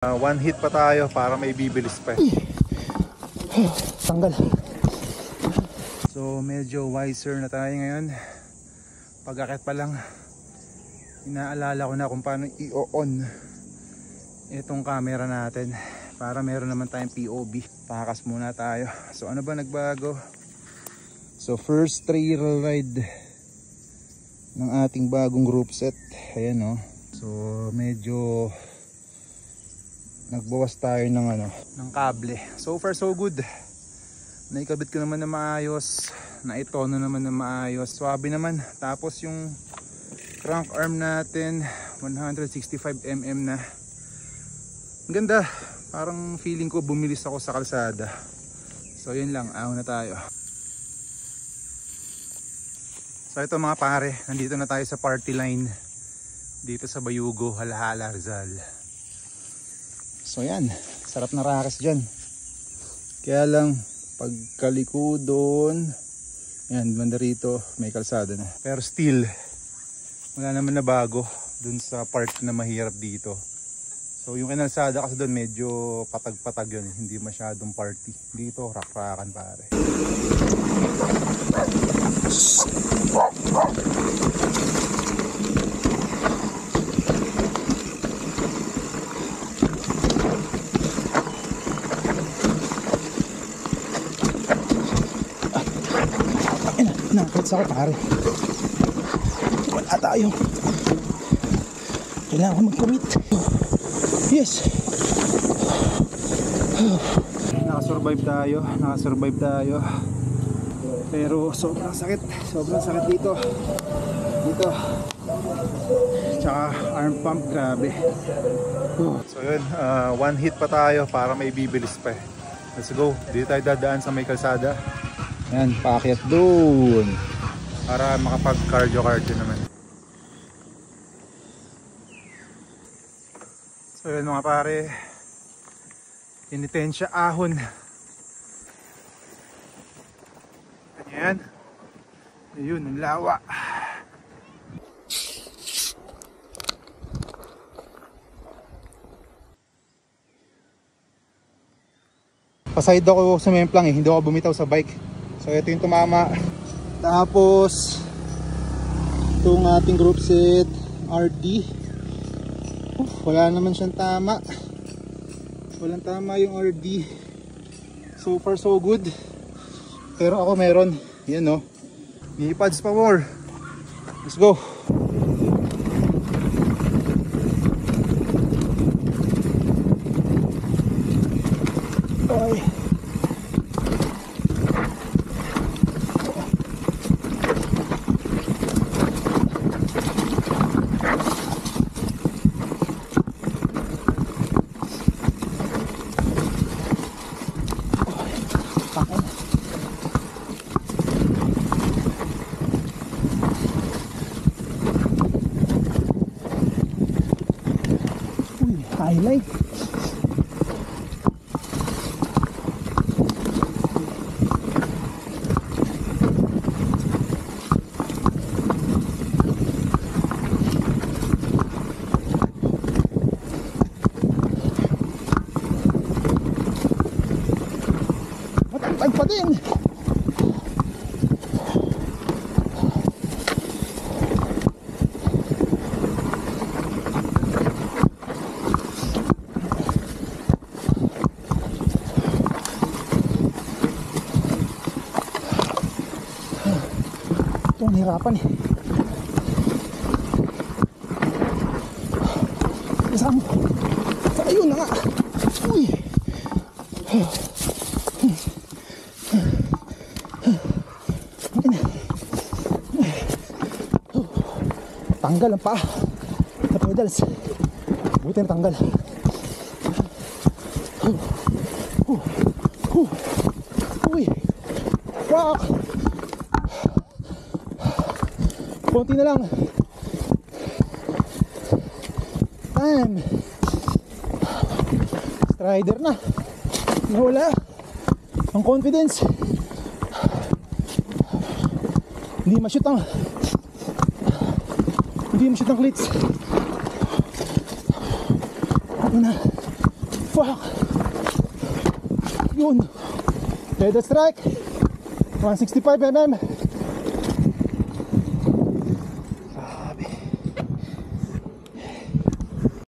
One hit pa tayo para may bibilis pa. Tanggal. So medyo wiser na tayo ngayon. Pag-akit pa lang, inaalala ko na kung paano i-on itong camera natin para meron naman tayong POV. Takas muna tayo. So ano ba nagbago? So first trail ride ng ating bagong group set. Ayan o. So medyo nagbawas tayo ng kable. So far so good. Naikabit ko naman na maayos. Naitono naman na maayos. Swabe naman. Tapos yung crank arm natin 165mm na. Ang ganda. Parang feeling ko bumilis ako sa kalsada. So yun lang. Ahon na tayo. So ito mga pare. Nandito na tayo sa party line. Dito sa Bayugo, Halahala, Rizal. So yan, sarap na rakas dyan. Kaya lang, pagkaliko doon, yan, banda rito, may kalsada na. Pero still, wala naman na bago doon sa part na mahirap dito. So yung kinalsada kasi doon medyo patag-patag yun, hindi masyadong party. Dito, rak-rakan pare. Nakakits ako pare. Wala tayo. Kailangan ko mag-commit. Yes. Nakasurvive tayo. Pero sobrang sakit dito. Tsaka arm pump, grabe. So yun, one hit pa tayo para may bibilis pa. Let's go. Dito tayo dadaan sa may kalsada. Yan, paakyat doon para makapag-cardio naman. So yun mga pare, Initensya ahon. Ganyan. Ayun, ang lawa. Paside ako sa memplang hindi ako bumitaw sa bike. So ito yung tumama. Tapos itong ating group set RD, wala naman siyang tama. Walang tama yung RD. So far so good. Pero ako meron. Yan o, knee pads pa more. Let's go. Ay. Highlight. Matagtag pa din. Hirapan eh. Kasama. Ayun na nga. Uy. Tanggal ang paa sa pedals. Buti na tanggal. Uy. Wow. Konti na lang. Time. Strider na. Nawala ang confidence. Hindi ma-shoot ang cleats. Ano na? Fuck. Yun. Pedal strike. 165 mm.